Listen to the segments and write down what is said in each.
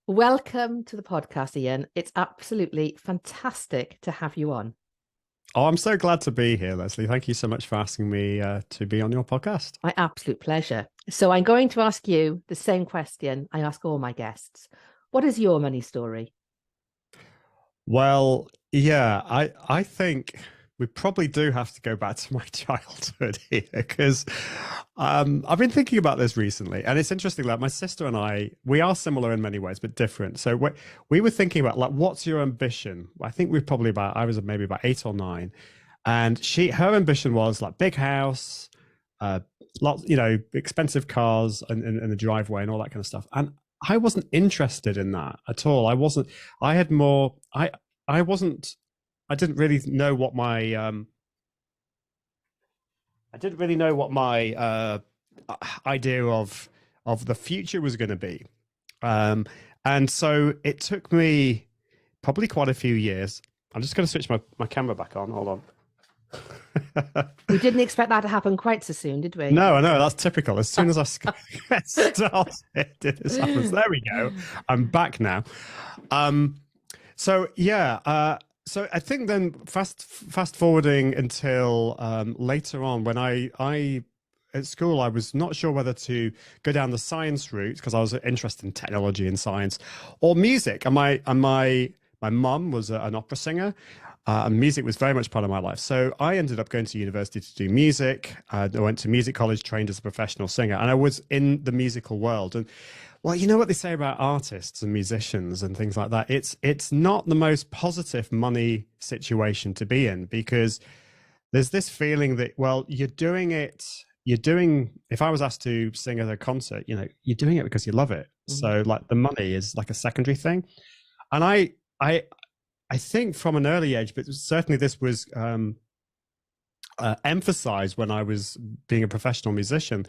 Welcome to the podcast, Ian. It's absolutely fantastic to have you on. Oh, I'm so glad to be here, Lesley. Thank you so much for asking me to be on your podcast. My absolute pleasure. So, I'm going to ask you the same question I ask all my guests. What is your money story? Well, yeah, I think we probably do have to go back to my childhood here because I've been thinking about this recently, and it's interesting. Like my sister and I, we are similar in many ways, but different. So we were thinking about like, what's your ambition? I think we probably I was maybe about 8 or 9, and her ambition was like big house, uh, lots, expensive cars and the driveway and all that kind of stuff. And I wasn't interested in that at all. I wasn't. I had more. I wasn't. I didn't really know what my. I didn't really know what my idea of the future was going to be, um, and so it took me probably quite a few years. I'm just going to switch my camera back on. Hold on. We didn't expect that to happen quite so soon, did we? No, that's typical. As soon as I get started, this happens. There we go. I'm back now. So yeah, so I think then fast forwarding until later on when I at school I was not sure whether to go down the science route because I was interested in technology and science or music. And my mum was an opera singer. And music was very much part of my life. So I ended up going to university to do music. I went to music college, trained as a professional singer, and I was in the musical world. And well, you know what they say about artists and musicians and things like that. It's not the most positive money situation to be in because there's this feeling that, well, you're doing, if I was asked to sing at a concert, you're doing it because you love it. So like the money is like a secondary thing. And I think from an early age, but certainly this was emphasized when I was being a professional musician,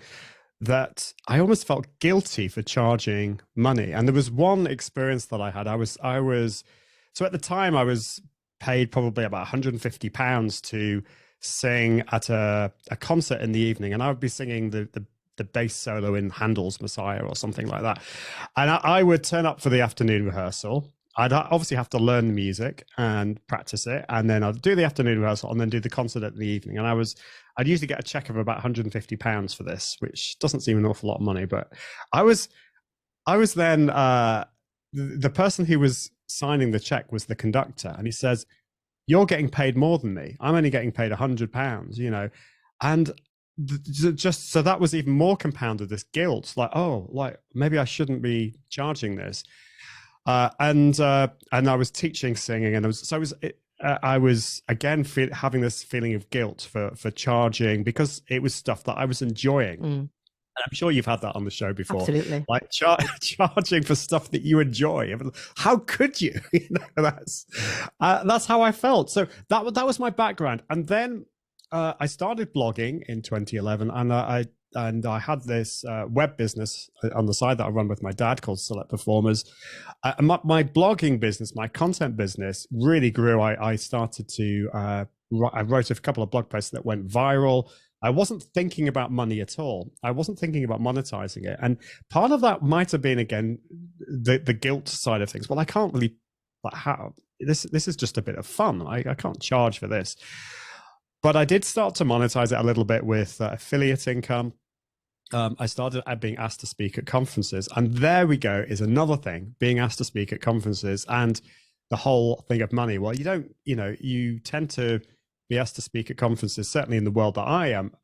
that I almost felt guilty for charging money. And there was one experience that I had. So at the time I was paid probably about £150 to sing at a concert in the evening. And I would be singing the bass solo in Handel's Messiah or something like that. And I would turn up for the afternoon rehearsal. I'd obviously have to learn the music and practice it, and then I'd do the afternoon rehearsal and then do the concert in the evening. And I'd usually get a check of about £150 for this, which doesn't seem an awful lot of money, but I was then the person who was signing the check was the conductor, and he says, "You're getting paid more than me. I'm only getting paid £100, and just so that was even more compounded this guilt, like, oh, like maybe I shouldn't be charging this." And I was teaching singing, and I was again having this feeling of guilt for charging because it was stuff that I was enjoying. And I'm sure you've had that on the show before. Absolutely. Like charging for stuff that you enjoy. How could you? That's how I felt. So that was my background, and then I started blogging in 2011, and I had this web business on the side that I run with my dad called Select Performers. My blogging business, my content business really grew. I started to, I wrote a couple of blog posts that went viral. I wasn't thinking about money at all. I wasn't thinking about monetizing it. And part of that might have been, again, the guilt side of things. Well, I can't really, like, how, this is just a bit of fun. I can't charge for this. But I did start to monetize it a little bit with affiliate income. I started being asked to speak at conferences, and there we go, is another thing, being asked to speak at conferences and the whole thing of money. Well, you tend to be asked to speak at conferences, certainly in the world that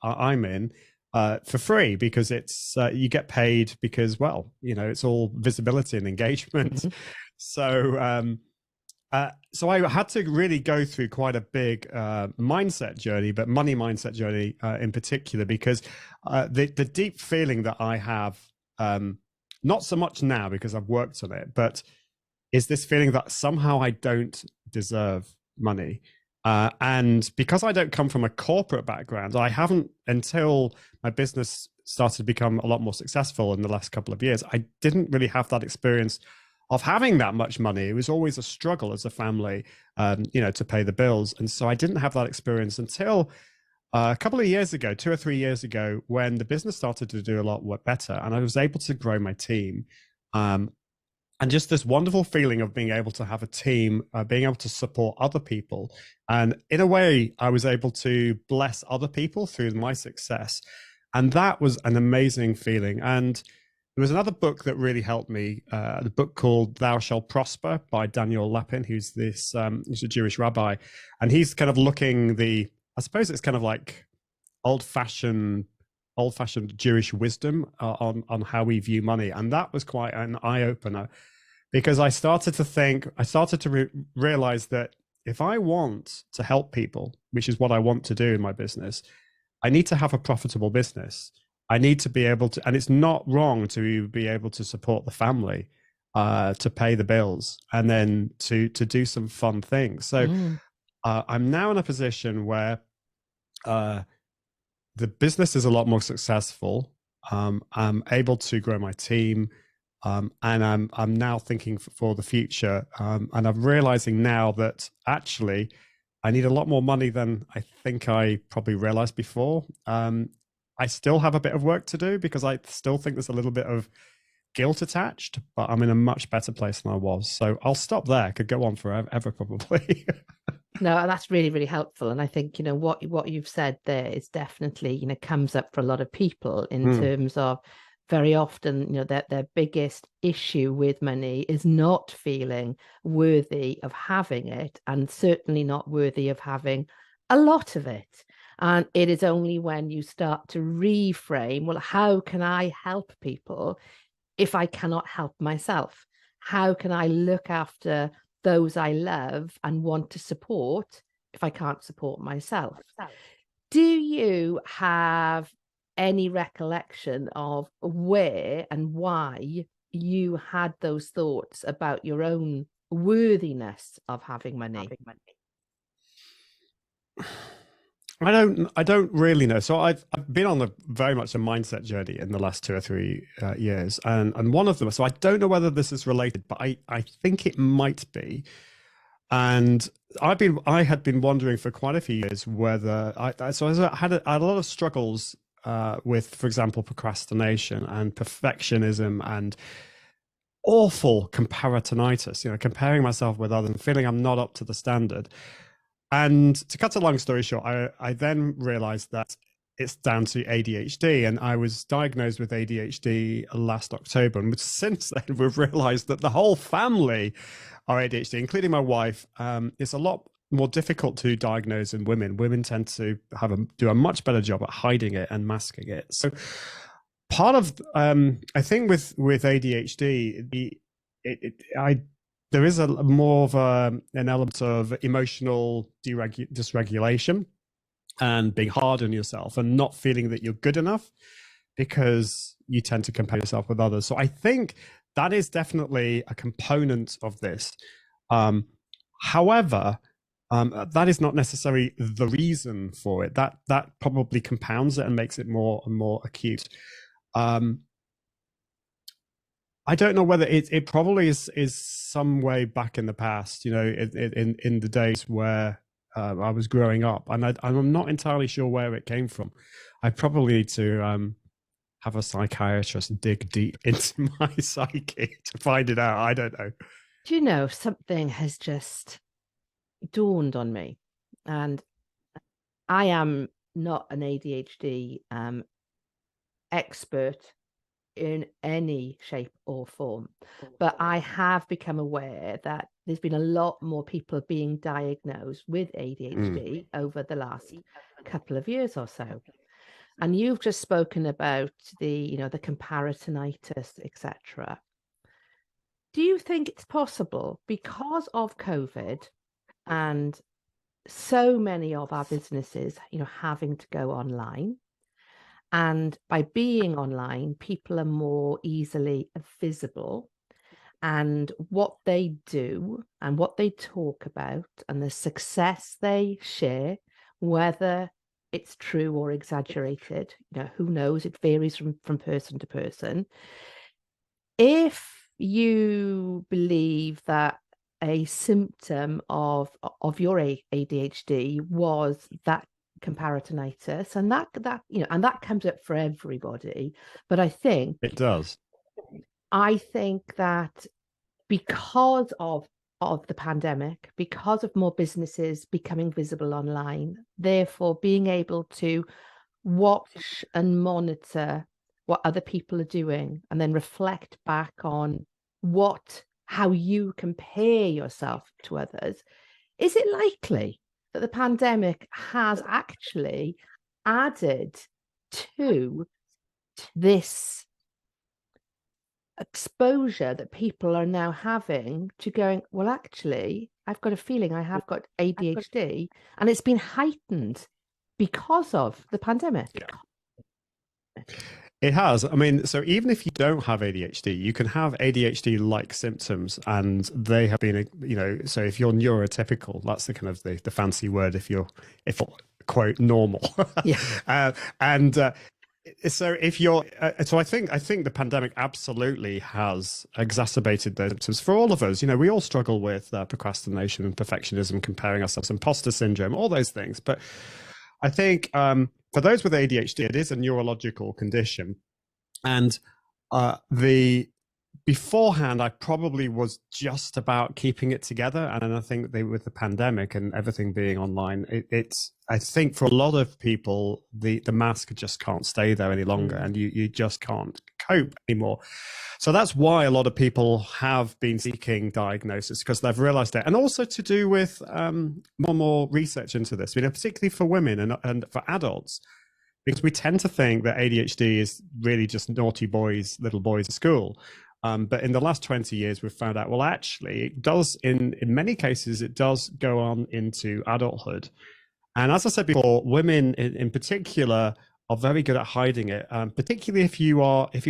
I'm in, for free, because it's you get paid because, well, it's all visibility and engagement. So I had to really go through quite a big mindset journey, but money mindset journey in particular, because the deep feeling that I have, not so much now because I've worked on it, but is this feeling that somehow I don't deserve money. And because I don't come from a corporate background, I haven't, until my business started to become a lot more successful in the last couple of years, I didn't really have that experience of having that much money. It was always a struggle as a family, to pay the bills. And so I didn't have that experience until a couple of years ago, 2 or 3 years ago, when the business started to do a lot better and I was able to grow my team. And and just this wonderful feeling of being able to have a team, being able to support other people. And in a way, I was able to bless other people through my success. And that was an amazing feeling. And there was another book that really helped me, the book called Thou Shalt Prosper by Daniel Lapin, who's he's a Jewish rabbi. And he's kind of I suppose it's kind of like old-fashioned Jewish wisdom on how we view money. And that was quite an eye-opener, because I started to realize that if I want to help people, which is what I want to do in my business, I need to have a profitable business. I need to be able to, and it's not wrong to be able to support the family, to pay the bills, and then to do some fun things. So I'm now in a position where the business is a lot more successful. I'm able to grow my team. And I'm now thinking for the future, and I'm realizing now that actually I need a lot more money than I think I probably realized before. I still have a bit of work to do, because I still think there's a little bit of guilt attached, but I'm in a much better place than I was. So I'll stop there. I could go on forever probably. No, that's really, really helpful. And I think, what you've said there is definitely, comes up for a lot of people in terms of very often, their biggest issue with money is not feeling worthy of having it, and certainly not worthy of having a lot of it. And it is only when you start to reframe, well, how can I help people if I cannot help myself? How can I look after those I love and want to support if I can't support myself? Do you have any recollection of where and why you had those thoughts about your own worthiness of having money? I don't really know. So I've been on very much a mindset journey in the last 2 or 3 years, and one of them. So I don't know whether this is related, but I think it might be. And I had been wondering for quite a few years whether I had a lot of struggles with, for example, procrastination and perfectionism and awful comparatonitis. Comparing myself with others and feeling I'm not up to the standard. And to cut a long story short, I then realized that it's down to ADHD, and I was diagnosed with ADHD last October. And since then, we've realized that the whole family are ADHD, including my wife. It's a lot more difficult to diagnose in women. Women tend to do a much better job at hiding it and masking it. So part of, I think with ADHD, there is a more of an element of emotional dysregulation and being hard on yourself and not feeling that you're good enough, because you tend to compare yourself with others. So I think that is definitely a component of this. However, that is not necessarily the reason for it. That probably compounds it and makes it more and more acute. I don't know whether it probably is some way back in the past, in the days where I was growing up, and I'm not entirely sure where it came from. I probably need to have a psychiatrist dig deep into my psyche to find it out. I don't know. Do you know, something has just dawned on me, and I am not an ADHD expert in any shape or form, but I have become aware that there's been a lot more people being diagnosed with ADHD over the last couple of years or so. And you've just spoken about the comparatonitis, etc. Do you think it's possible, because of COVID and so many of our businesses, having to go online, and by being online, people are more easily visible, and what they do and what they talk about and the success they share, whether it's true or exaggerated, who knows? It varies from person to person. If you believe that a symptom of your ADHD was that comparatonitis, and that comes up for everybody, but I think It does. I think that because of the pandemic, because of more businesses becoming visible online, therefore being able to watch and monitor what other people are doing and then reflect back on how you compare yourself to others. Is it likely that the pandemic has actually added to this exposure that people are now having to going, well, actually, I've got a feeling I have got ADHD, and it's been heightened because of the pandemic? Yeah. It has. I mean, so even if you don't have ADHD, you can have ADHD-like symptoms, and they have been, so if you're neurotypical, that's the kind of the fancy word if you're quote normal. Yeah. So if you're, so I think the pandemic absolutely has exacerbated those symptoms for all of us. We all struggle with procrastination and perfectionism, comparing ourselves, imposter syndrome, all those things. But I think for those with ADHD, it is a neurological condition, and beforehand, I probably was just about keeping it together. And I think with the pandemic and everything being online, I think for a lot of people, the mask just can't stay there any longer, and you just can't cope anymore. So that's why a lot of people have been seeking diagnosis, because they've realized it. And also to do with more and more research into this, particularly for women and for adults, because we tend to think that ADHD is really just naughty boys, little boys at school. But in the last 20 years, we've found out, well, actually, it does, in many cases, it does go on into adulthood. And as I said before, women in particular are very good at hiding it, particularly if you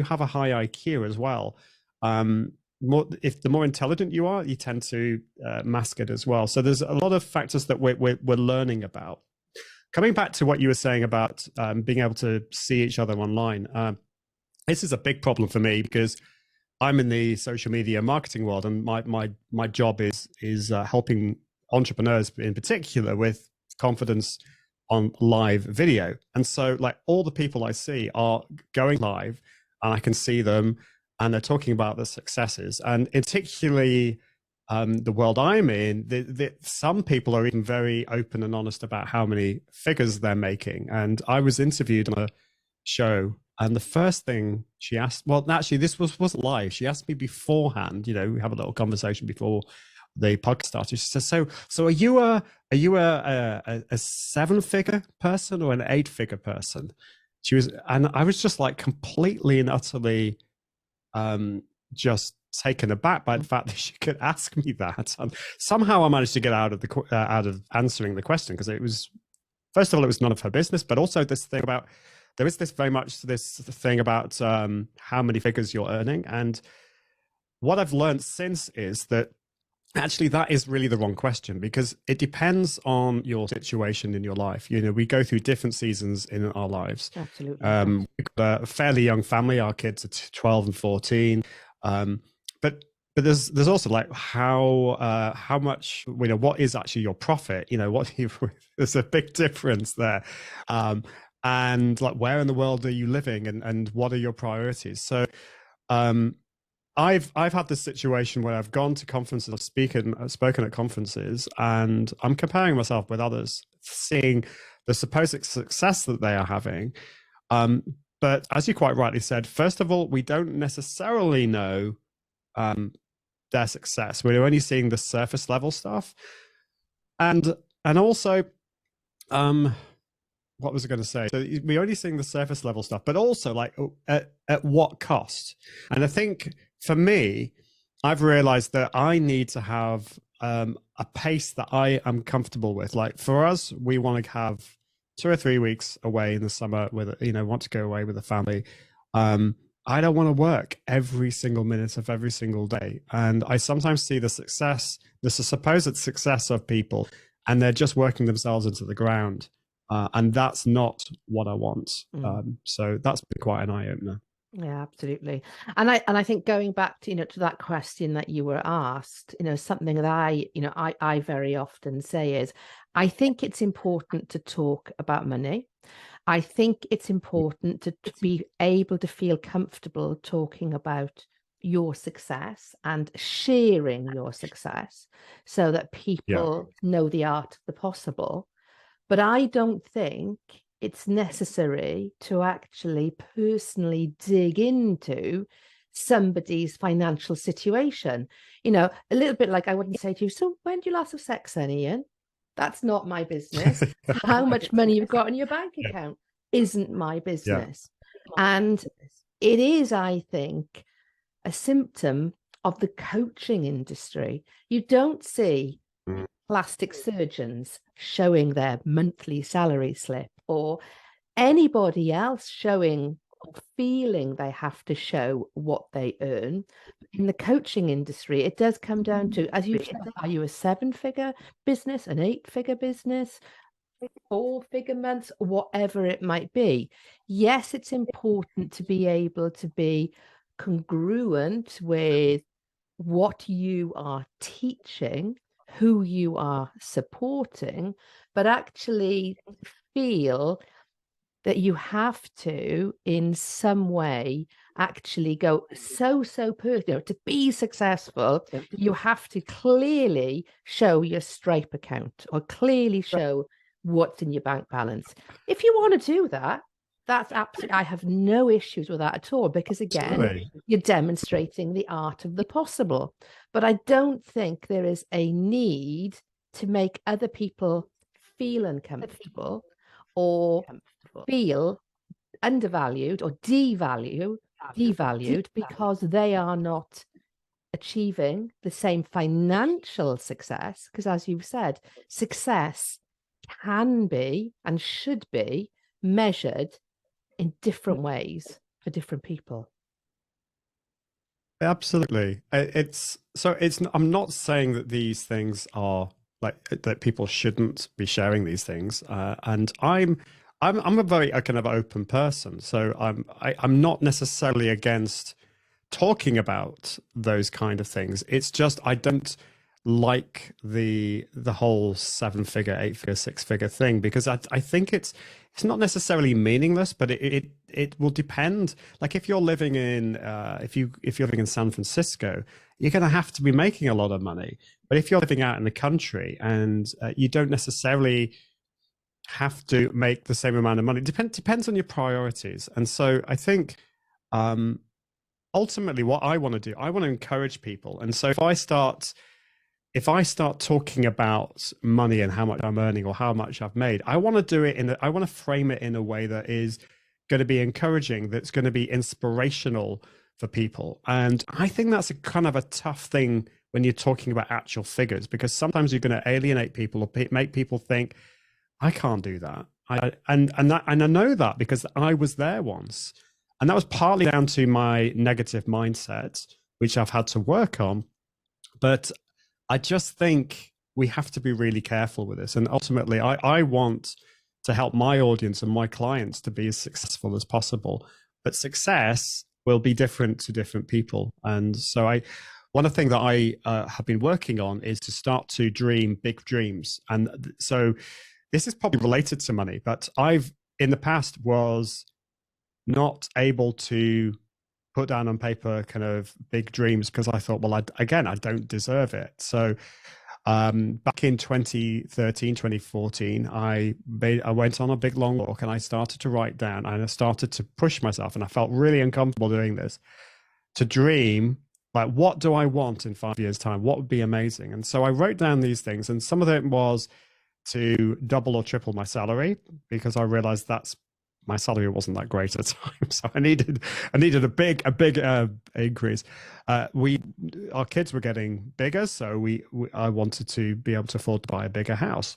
have a high IQ as well. If the more intelligent you are, you tend to mask it as well. So there's a lot of factors that we're learning about. Coming back to what you were saying about being able to see each other online, this is a big problem for me because I'm in the social media marketing world, and my job is helping entrepreneurs in particular with confidence on live video. And so, like, all the people I see are going live, and I can see them, and they're talking about their successes. And particularly the world I'm in, some people are even very open and honest about how many figures they're making. And I was interviewed on a show, and the first thing she asked, well, actually, this wasn't live. She asked me beforehand. We have a little conversation before the podcast started. She says, "So are you a 7-figure person or an 8-figure person?" And I was just like completely and utterly just taken aback by the fact that she could ask me that. And somehow I managed to get out of answering the question, because it was, first of all, it was none of her business, but also this thing about, there is this thing about how many figures you're earning. And what I've learned since is that actually that is really the wrong question, because it depends on your situation in your life. We go through different seasons in our lives. Absolutely. We've got a fairly young family. Our kids are 12 and 14. But there's also like how much, what is actually your profit? There's a big difference there. And like, where in the world are you living, and what are your priorities? So I've had this situation where I've gone to conferences, I've spoken at conferences, and I'm comparing myself with others, seeing the supposed success that they are having. But as you quite rightly said, first of all, we don't necessarily know their success. We're only seeing the surface level stuff. And also, what was I going to say? So we're only seeing the surface level stuff, but also like at what cost? And I think for me, I've realized that I need to have a pace that I am comfortable with. Like for us, we want to have 2 or 3 weeks away in the summer with, want to go away with the family. I don't want to work every single minute of every single day. And I sometimes see the supposed success of people, and they're just working themselves into the ground. And that's not what I want. So that's been quite an eye-opener. Yeah, absolutely. And I think going back to, to that question that you were asked, something that I very often say is, I think it's important to talk about money. I think it's important to be able to feel comfortable talking about your success and sharing your success so that people know the art of the possible. But I don't think it's necessary to actually personally dig into somebody's financial situation. You know, a little bit like I wouldn't say to you, so when do you last have sex then, Ian? That's not my business. How much money you've got in your bank account isn't my business. And it is, I think, a symptom of the coaching industry. You don't see plastic surgeons showing their monthly salary slip or anybody else showing or feeling they have to show what they earn. In the coaching industry, it does come down to, as you said, are you a 7-figure business, an 8-figure business, 4-figure months, whatever it might be? Yes, it's important to be able to be congruent with what you are teaching, who you are supporting, but actually feel that you have to, in some way, actually go so personal. To be successful, you have to clearly show your Stripe account or clearly show what's in your bank balance. If you want to do that, that's absolutely, I have no issues with that at all, because again, you're demonstrating the art of the possible. But I don't think there is a need to make other people feel uncomfortable or feel undervalued or devalued because they are not achieving the same financial success. Because as you've said, success can be and should be measured in different ways for different people. Absolutely. I'm not saying that these things are like that people shouldn't be sharing these things. And I'm a very kind of open person. So I'm not necessarily against talking about those kind of things. It's just I don't like the whole 7-figure, 8-figure, 6-figure thing, because I think it's not necessarily meaningless, but it will depend. Like if you're living in if you're living in San Francisco, you're going to have to be making a lot of money. But if you're living out in the country and you don't necessarily have to make the same amount of money, depends on your priorities. And so I think ultimately what I want to do, I want to encourage people. And so if I start talking about money and how much I'm earning or how much I've made, I want to do it I want to frame it in a way that is going to be encouraging, that's going to be inspirational for people. And I think that's a kind of a tough thing when you're talking about actual figures, because sometimes you're going to alienate people or make people think, I can't do that. And I know that because I was there once. And that was partly down to my negative mindset, which I've had to work on. But I just think we have to be really careful with this. And ultimately, I want to help my audience and my clients to be as successful as possible. But success will be different to different people. And so one of the things that I have been working on is to start to dream big dreams. And so this is probably related to money, but I've in the past was not able to put down on paper kind of big dreams because I thought, well, I don't deserve it. So back in 2013, 2014, I went on a big long walk and I started to write down and I started to push myself, and I felt really uncomfortable doing this, to dream, like, what do I want in 5 years' time? What would be amazing? And so I wrote down these things, and some of it was to double or triple my salary, because I realized my salary wasn't that great at the time, so I needed a big increase. Our kids were getting bigger, so I wanted to be able to afford to buy a bigger house.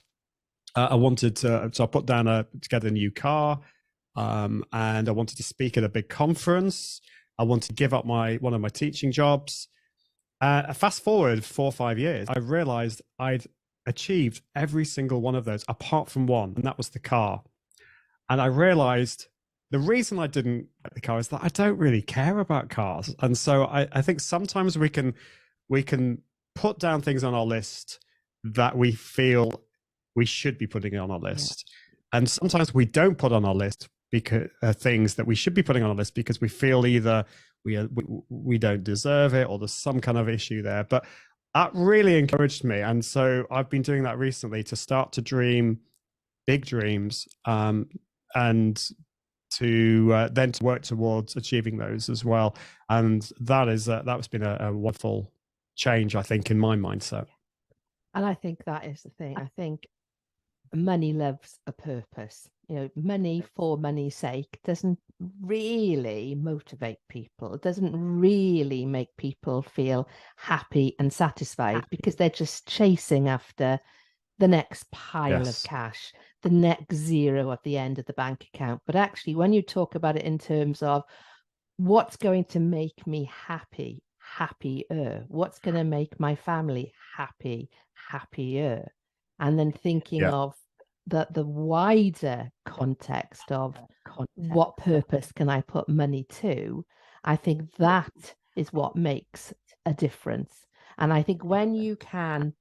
I wanted to, so I put down to get a new car, and I wanted to speak at a big conference. I wanted to give up one of my teaching jobs. Fast forward 4 or 5 years, I realized I'd achieved every single one of those apart from one, and that was the car. And I realized the reason I didn't get the car is that I don't really care about cars. And so I think sometimes we can put down things on our list that we feel we should be putting on our list. And sometimes we don't put on our list because things that we should be putting on our list because we feel either we don't deserve it, or there's some kind of issue there. But that really encouraged me, and so I've been doing that recently to start to dream big dreams, and to then to work towards achieving those as well. And that's been a wonderful change, I think, in my mindset. And I think that is the thing. I think money loves a purpose. Money for money's sake doesn't really motivate people. It doesn't really make people feel happy and satisfied, because they're just chasing after the next pile of cash, the next zero at the end of the bank account. But actually, when you talk about it in terms of what's going to make me happier, what's going to make my family happier, and then thinking of the wider context of what purpose can I put money to, I think that is what makes a difference. And I think when you can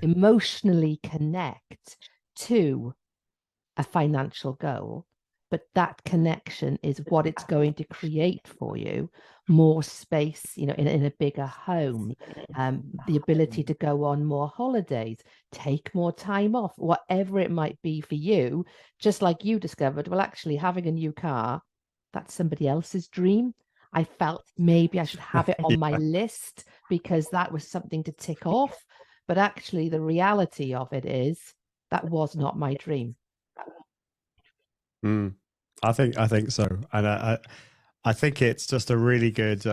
emotionally connect to a financial goal, but that connection is what it's going to create for you: more space, in a bigger home, the ability to go on more holidays, take more time off, whatever it might be for you. Just like you discovered, well, actually having a new car, that's somebody else's dream. I felt maybe I should have it on my list because that was something to tick off. But actually, the reality of it is that was not my dream. I think so, and I think it's just a really good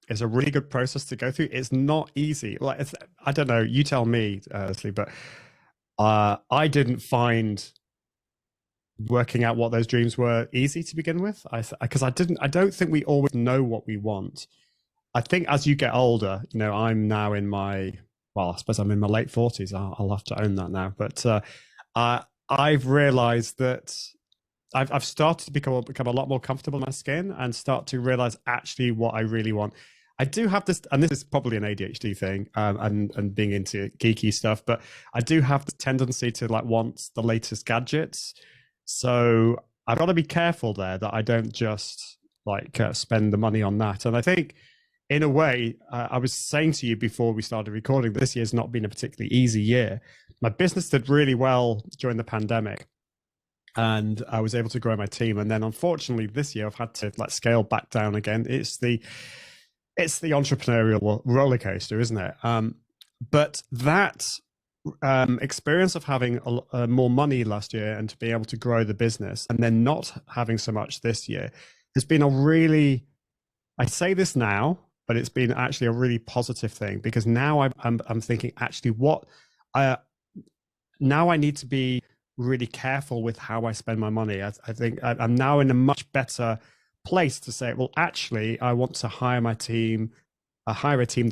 it's a really good process to go through. It's not easy. Like, I don't know, you tell me, Lesley, but I didn't find working out what those dreams were easy to begin with. Because I don't think we always know what we want. I think as you get older, I'm now in my, well, I suppose I'm in my late 40s. I'll have to own that now. But I've realized that I've started to become a lot more comfortable in my skin and start to realize actually what I really want. I do have this, and this is probably an ADHD thing, and being into geeky stuff, but I do have the tendency to want the latest gadgets. So I've got to be careful there that I don't just spend the money on that. And I think, in a way, I was saying to you before we started recording, this year's not been a particularly easy year. My business did really well during the pandemic, and I was able to grow my team. And then, unfortunately, this year I've had to scale back down again. It's the entrepreneurial roller coaster, isn't it? But that experience of having more money last year and to be able to grow the business, and then not having so much this year, has been a really, I say this now, but it's been actually a really positive thing, because now I'm thinking, actually, now I need to be really careful with how I spend my money. I think I'm now in a much better place to say, well, actually, I want to hire a team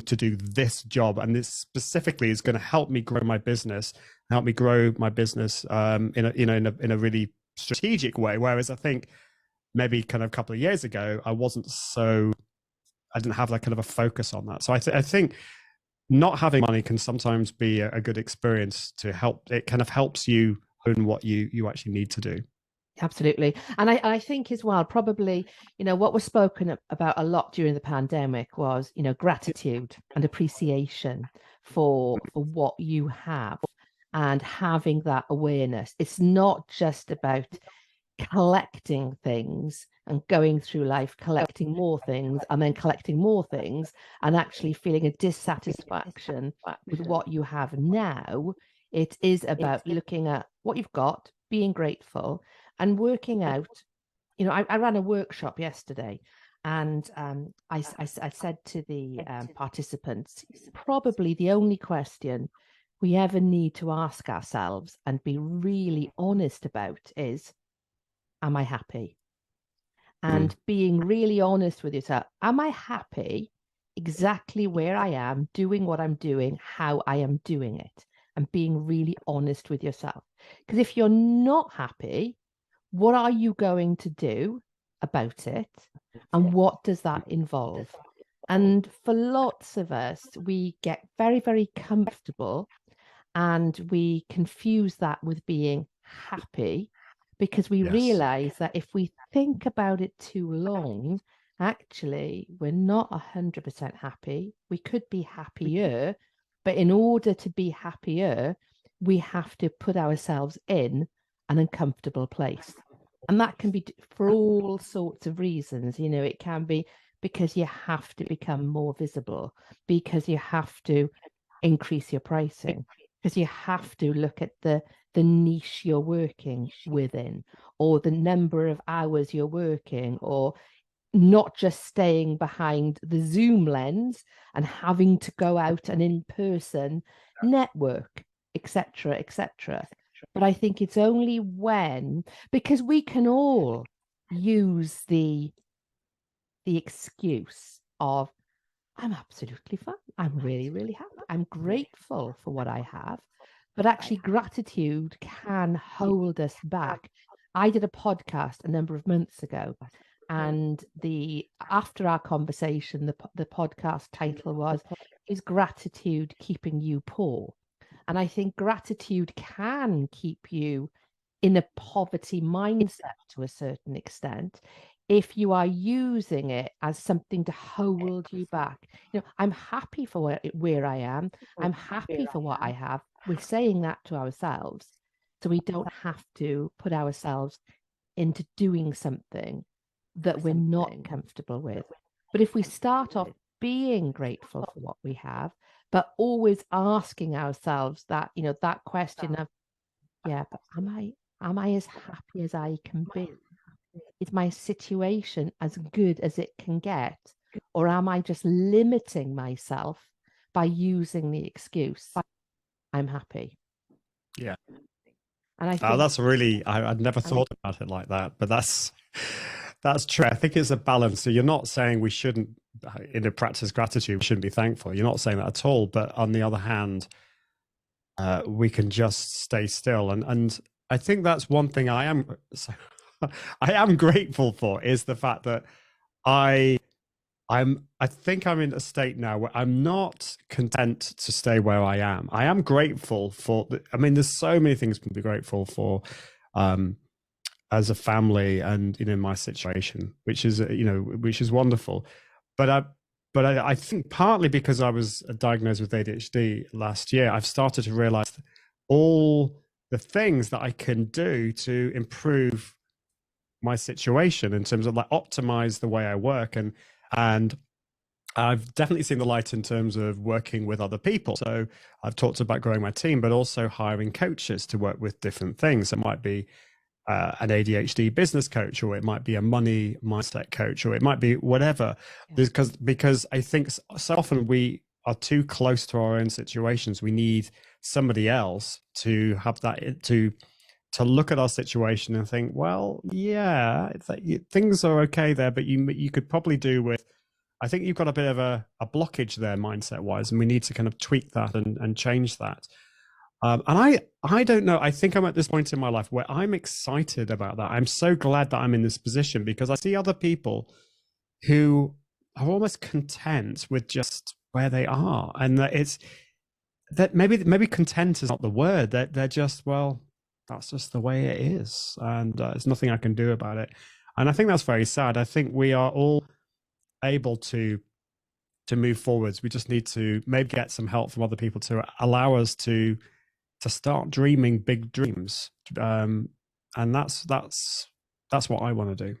to do this job, and this specifically is going to help me grow my business, in a really strategic way. Whereas I think maybe kind of a couple of years ago, I didn't have that kind of a focus on that. So I think not having money can sometimes be a good experience to help. It kind of helps you own what you actually need to do. Absolutely. And I think as well, probably, what was spoken about a lot during the pandemic was, gratitude and appreciation for what you have, and having that awareness. It's not just about collecting things and going through life collecting more things and then collecting more things and actually feeling a dissatisfaction with what you have now. It is about looking at what you've got, being grateful, and working out. I ran a workshop yesterday, and I said to the participants, probably the only question we ever need to ask ourselves and be really honest about is, am I happy? And being really honest with yourself, am I happy exactly where I am, doing what I'm doing, how I am doing it? And being really honest with yourself. Because if you're not happy, what are you going to do about it? And what does that involve? And for lots of us, we get very, very comfortable, and we confuse that with being happy, because we realize that if we think about it too long actually, we're not 100% happy. We could be happier, but in order to be happier, we have to put ourselves in an uncomfortable place. And that can be for all sorts of reasons. It can be because you have to become more visible, because you have to increase your pricing, because you have to look at the niche you're working within, or the number of hours you're working, or not just staying behind the Zoom lens and having to go out and in person network, etc., etc. But I think it's only when, because we can all use the excuse of, I'm absolutely fine. I'm really, really happy. I'm grateful for what I have. But actually, gratitude can hold us back. I did a podcast a number of months ago, and after our conversation, the podcast title was, "Is gratitude keeping you poor?" And I think gratitude can keep you in a poverty mindset to a certain extent if you are using it as something to hold you back. I'm happy for where I am. I'm happy for what I have. We're saying that to ourselves, so we don't have to put ourselves into doing something that we're not comfortable with. But if we start off being grateful for what we have, but always asking ourselves that question of, yeah, but am I as happy as I can be? Is my situation as good as it can get? Or am I just limiting myself by using the excuse, I'm happy? Yeah. And I think That's really, I'd never thought about it like that, but that's true. I think it's a balance. So you're not saying we shouldn't, in a practice gratitude, we shouldn't be thankful. You're not saying that at all. But on the other hand, we can just stay still. And I think that's one thing I am grateful for, is the fact that I think I'm in a state now where I'm not content to stay where I am. I am grateful for there's so many things to be grateful for, as a family and in my situation, which is wonderful. But I think partly because I was diagnosed with ADHD last year, I've started to realize all the things that I can do to improve my situation in terms of optimize the way I work, and I've definitely seen the light in terms of working with other people. So I've talked about growing my team, but also hiring coaches to work with different things. It might be an ADHD business coach, or it might be a money mindset coach, or it might be whatever. Yeah. Because I think so often we are too close to our own situations. We need somebody else to have that, to look at our situation and think, well, yeah, it's like things are okay there, but you could probably do with, I think you've got a bit of a blockage there mindset wise, and we need to kind of tweak that and change that. And I don't know, I think I'm at this point in my life where I'm excited about that. I'm so glad that I'm in this position, because I see other people who are almost content with just where they are. And that maybe content is not the word, that they're just, well, that's just the way it is. And there's nothing I can do about it. And I think that's very sad. I think we are all able to move forwards. We just need to maybe get some help from other people to allow us to start dreaming big dreams, and that's what I want to do.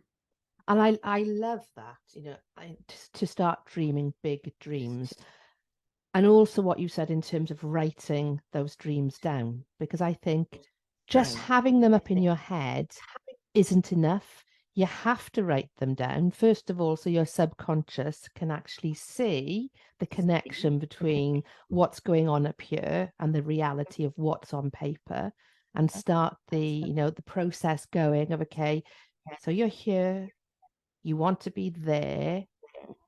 And I love that, to start dreaming big dreams, and also what you said in terms of writing those dreams down, because I think just having them up in your head isn't enough. You have to write them down, first of all, so your subconscious can actually see the connection between what's going on up here and the reality of what's on paper, and start the process going of, okay, so you're here, you want to be there.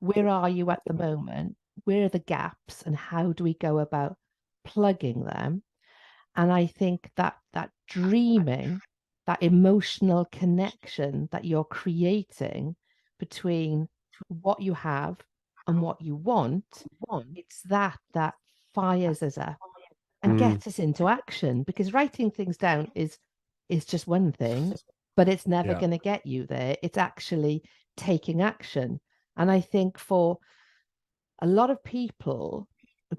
Where are you at the moment? Where are the gaps, and how do we go about plugging them? And I think that dreaming, that emotional connection that you're creating between what you have and what you want, it's that fires us up and gets us into action. Because writing things down is just one thing, but it's never going to get you there. It's actually taking action. And I think for a lot of people,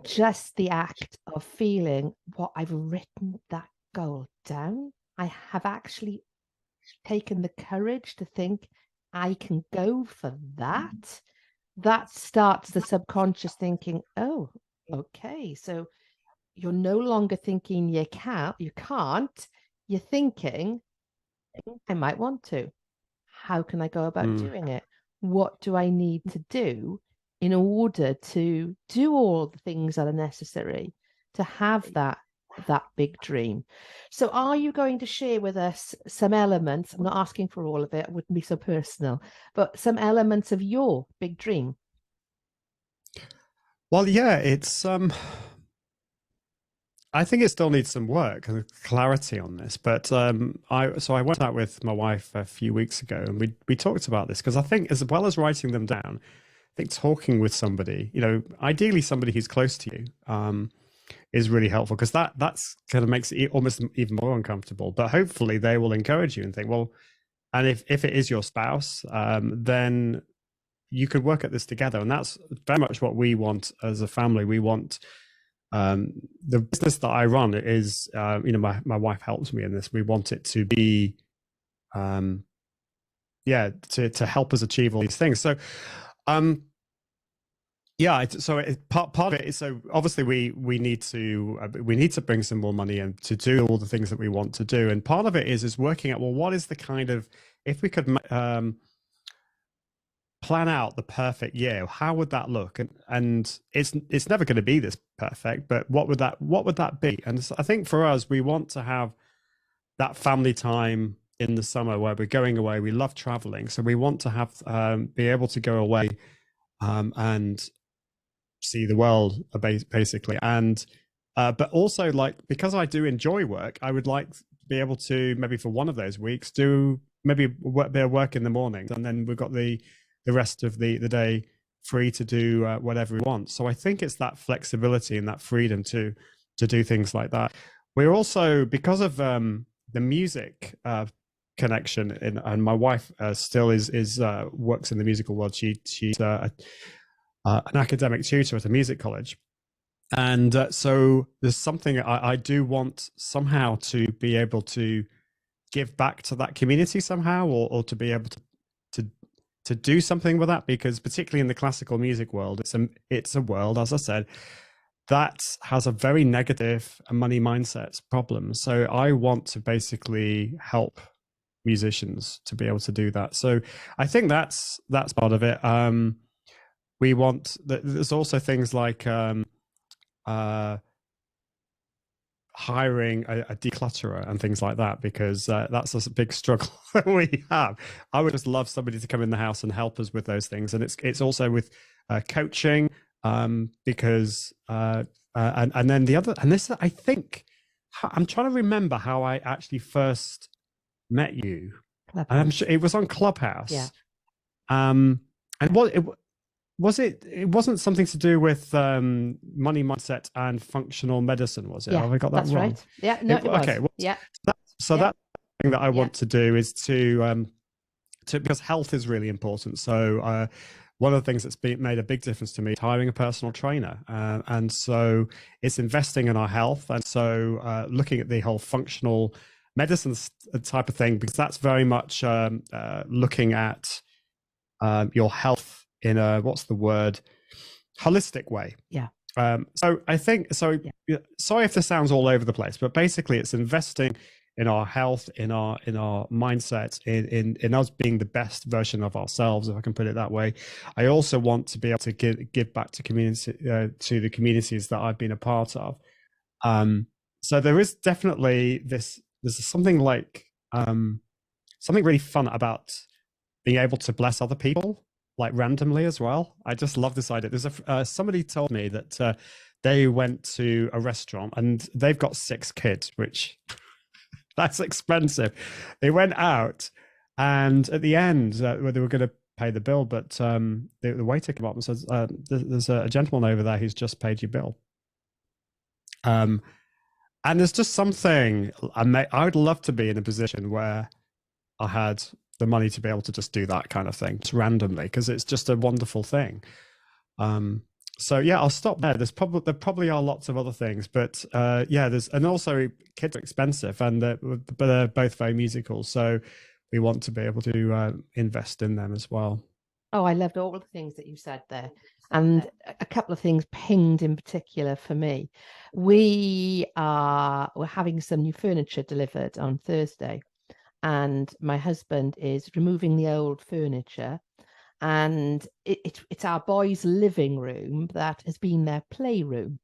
just the act of feeling what I've written that goal down, I have actually taken the courage to think I can go for that. That starts the subconscious thinking, oh, okay. So you're no longer thinking you can't, you're thinking, I might want to. How can I go about doing it? What do I need to do in order to do all the things that are necessary to have that big dream? So are you going to share with us some elements? I'm not asking for all of it, it wouldn't be so personal, but some elements of your big dream. Well, yeah, it's I think it still needs some work and clarity on this. But I went out with my wife a few weeks ago, and we talked about this because I think, as well as writing them down, I think talking with somebody, ideally somebody who's close to you, is really helpful, because that's kind of makes it almost even more uncomfortable. But hopefully they will encourage you and think, well, and if it is your spouse, then you could work at this together, and that's very much what we want as a family. We want. The business that I run is, my wife helps me in this. We want it to be, to help us achieve all these things. So, part of it is, so obviously we need to bring some more money in to do all the things that we want to do, and part of it is working out, well, what is the kind of, if we could plan out the perfect year, how would that look? And it's never going to be this perfect, but what would that be? And so I think for us, we want to have that family time in the summer where we're going away. We love traveling, so we want to have be able to go away and see the world, basically. And but also, like, because I do enjoy work, I would like to be able to, maybe for one of those weeks, do maybe work in the mornings, and then we've got the rest of the day free to do whatever we want. So I think it's that flexibility and that freedom to do things like that. We're also, because of the music connection, and my wife still is works in the musical world. She's an academic tutor at a music college. And so there's something I do want somehow to be able to give back to that community somehow, or to be able to do something with that, because particularly in the classical music world, it's a world, as I said, that has a very negative money mindset problem. So I want to basically help musicians to be able to do that. So I think that's part of it. We want, there's also things like hiring a declutterer and things like that, because that's a big struggle that we have. I would just love somebody to come in the house and help us with those things. And it's also with coaching, because and then the other, and this, I think, I'm trying to remember how I actually first met you. Clubhouse. And I'm sure it was on Clubhouse. Yeah. And what it wasn't something to do with money mindset and functional medicine, was it? Yeah, have I got that that's wrong? Right. Yeah, no, it was. Okay. Well, yeah. So that thing that I want to do is to because health is really important. So one of the things that's made a big difference to me is hiring a personal trainer, and so it's investing in our health, and so looking at the whole functional medicine type of thing, because that's very much looking at your health in a, what's the word, holistic way. Yeah. So I think, sorry if this sounds all over the place, but basically it's investing in our health, in our mindset, in us being the best version of ourselves, if I can put it that way. I also want to be able to give back to to the communities that I've been a part of. So there is definitely there's something like something really fun about being able to bless other people, like randomly as well. I just love this idea. There's somebody told me that they went to a restaurant and they've got 6 kids, which that's expensive. They went out, and at the end, they were going to pay the bill, but the waiter came up and says, "There's a gentleman over there who's just paid your bill." And there's just something I would love to be in a position where I had the money to be able to just do that kind of thing just randomly, because it's just a wonderful thing. So yeah, I'll stop there. There probably are lots of other things, but yeah, and also kids are expensive, and but they're both very musical, so we want to be able to invest in them as well. Oh, I loved all the things that you said there. And a couple of things pinged in particular for me. We're having some new furniture delivered on Thursday, and my husband is removing the old furniture, and it's our boys' living room that has been their playroom.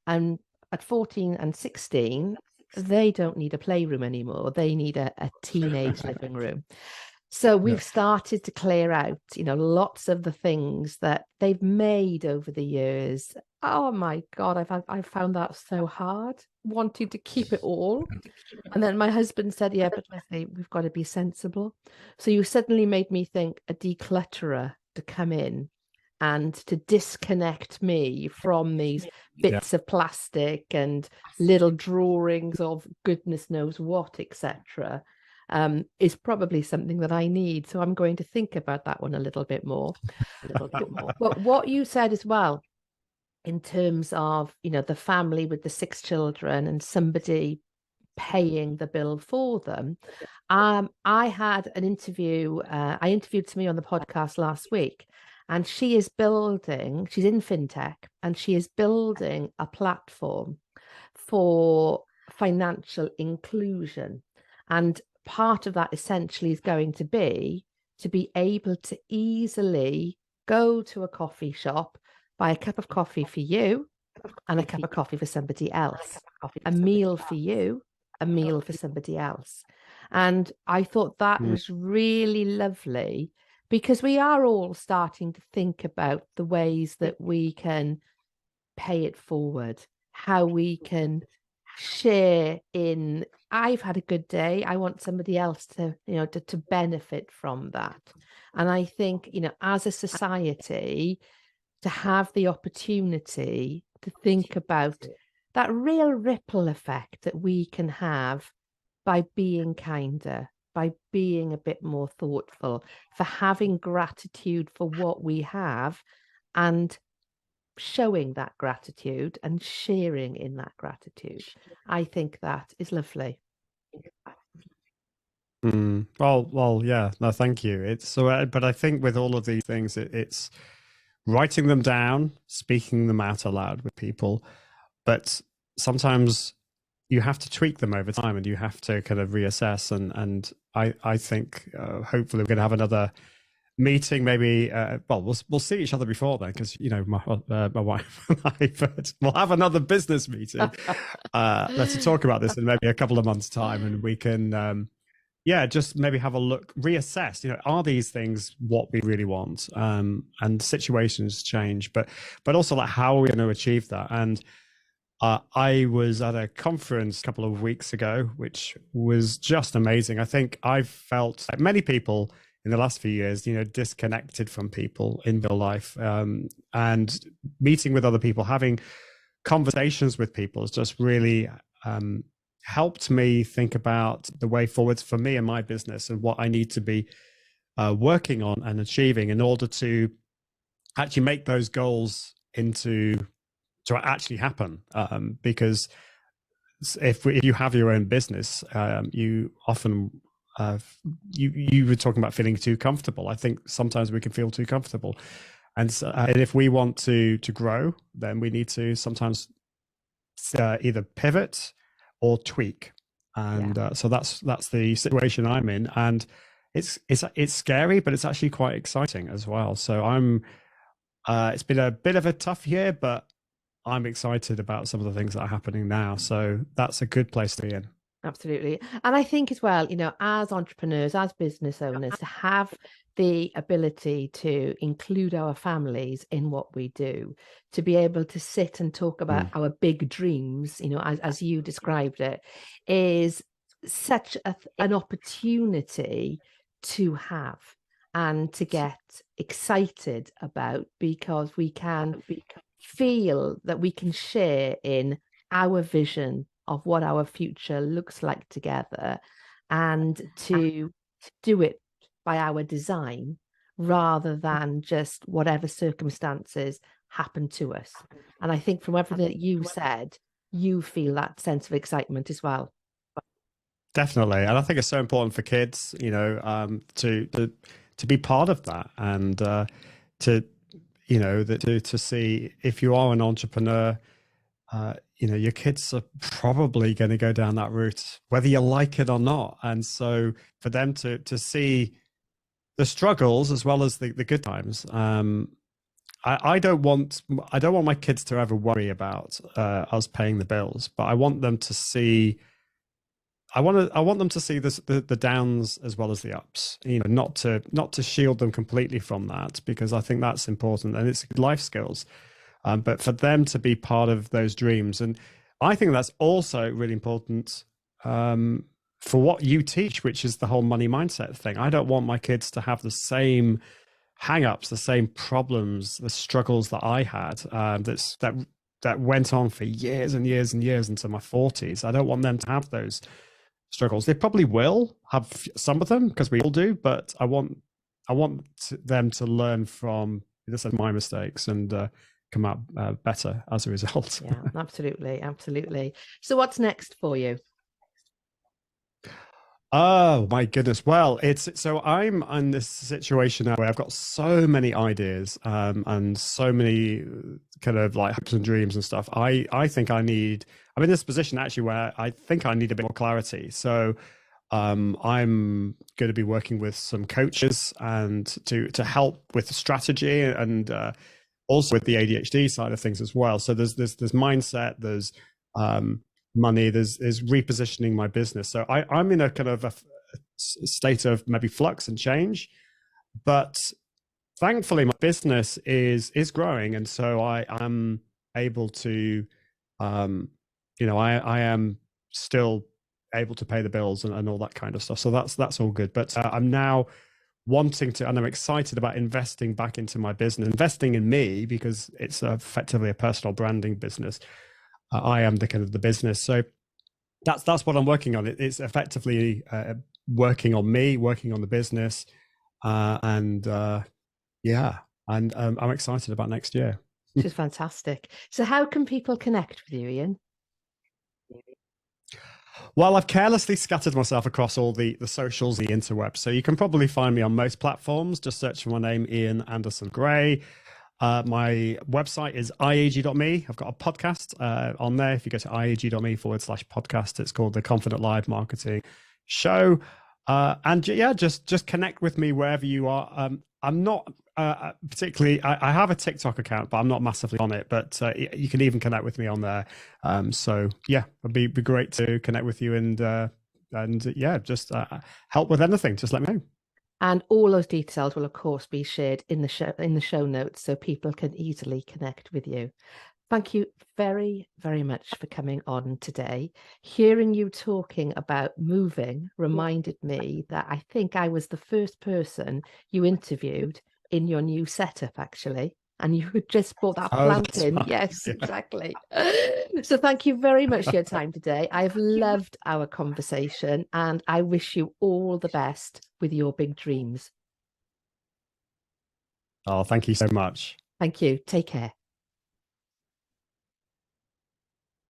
And at 14 and 16, they don't need a playroom anymore. They need a teenage living room. So we've started to clear out, lots of the things that they've made over the years. Oh my God, I've found that so hard, wanting to keep it all. And then my husband said, yeah, but Lesley, we've got to be sensible. So you suddenly made me think a declutterer to come in and to disconnect me from these bits of plastic and little drawings of goodness knows what, etc. Is probably something that I need. So I'm going to think about that one a little bit more. But what you said as well, in terms of, the family with the 6 children and somebody paying the bill for them. I had an interview. I interviewed somebody on the podcast last week, and she's in fintech, and she is building a platform for financial inclusion. And part of that essentially is going to be able to easily go to a coffee shop, buy a cup of coffee for you and a cup of coffee for somebody else, a meal for you, a meal for somebody else. And I thought that was really lovely, because we are all starting to think about the ways that we can pay it forward, how we can share in, I've had a good day, I want somebody else to, to benefit from that. And I think, as a society, to have the opportunity to think about that real ripple effect that we can have by being kinder, by being a bit more thoughtful, for having gratitude for what we have, and showing that gratitude and sharing in that gratitude. I think that is lovely. Well, yeah. No, thank you. It's so, but I think with all of these things, it's writing them down, speaking them out aloud with people, but sometimes you have to tweak them over time, and you have to kind of reassess. And I think hopefully we're going to have another meeting, maybe. Well, we'll see each other before then, because my wife and I. But we'll have another business meeting. Let's talk about this in maybe a couple of months' time, and we can. Just maybe have a look, reassess, are these things what we really want? And situations change, but also, like, how are we going to achieve that? And I was at a conference a couple of weeks ago, which was just amazing. I think I've felt, like many people in the last few years, disconnected from people in real life, and meeting with other people, having conversations with people has just really helped me think about the way forwards for me and my business, and what I need to be working on and achieving in order to actually make those goals to actually happen. Because if you have your own business, you often you were talking about feeling too comfortable. I think sometimes we can feel too comfortable, and if we want to grow, then we need to sometimes either pivot or tweak. And so that's the situation I'm in, and it's scary, but it's actually quite exciting as well. So it's been a bit of a tough year, but I'm excited about some of the things that are happening now. So that's a good place to be in. Absolutely. And I think as well, as entrepreneurs, as business owners, to have the ability to include our families in what we do, to be able to sit and talk about our big dreams, as you described it, is such an opportunity to have and to get excited about, because we can feel that we can share in our vision of what our future looks like together, and to do it by our design rather than just whatever circumstances happen to us. And I think from everything that you said, you feel that sense of excitement as well. Definitely, and I think it's so important for kids, to be part of that, and to to see if you are an entrepreneur, your kids are probably going to go down that route, whether you like it or not. And so for them to see the struggles as well as the good times, I don't want my kids to ever worry about us paying the bills, but I want them to see. I want them to see the downs as well as the ups. Not to shield them completely from that, because I think that's important and it's life skills. But for them to be part of those dreams, and I think that's also really important for what you teach, which is the whole money mindset thing. I don't want my kids to have the same hang-ups, the same problems, the struggles that I had. That went on for years and years and years into my 40s. I don't want them to have those struggles. They probably will have some of them, because we all do, but I want them to learn from my mistakes and come out better as a result. Yeah, absolutely. So what's next for you? Oh my goodness. Well, I'm in this situation now where I've got so many ideas and so many kind of like hopes and dreams and stuff. I think I'm in this position actually where I think I need a bit more clarity. So I'm going to be working with some coaches and to help with the strategy and also with the ADHD side of things as well. So there's mindset, there's money, there's repositioning my business. So I'm in a kind of a state of maybe flux and change, but thankfully my business is growing, and so I am able to I am still able to pay the bills and all that kind of stuff. So that's all good. But I'm now wanting to, and I'm excited about investing back into my business, investing in me, because it's effectively a personal branding business. I am the kind of the business. So that's what I'm working on. It's effectively working on me, working on the business, and I'm excited about next year. Which is fantastic. So how can people connect with you, Ian? Well, I've carelessly scattered myself across all the socials, the interwebs. So you can probably find me on most platforms. Just search for my name, Ian Anderson Gray. My website is iag.me. I've got a podcast on there. If you go to iag.me/podcast, it's called the Confident Live Marketing Show. And just connect with me wherever you are. I'm not particularly, I have a TikTok account, but I'm not massively on it, but you can even connect with me on there. So yeah, it'd be great to connect with you and just help with anything. Just let me know. And all those details will, of course, be shared in the show notes, so people can easily connect with you. Thank you very, very much for coming on today. Hearing you talking about moving reminded me that I think I was the first person you interviewed in your new setup, actually. And you had just brought that plant in. Right. Yes, Yeah. exactly. So thank you very much for your time today. I've loved our conversation, and I wish you all the best with your big dreams. Oh, thank you so much. Thank you. Take care.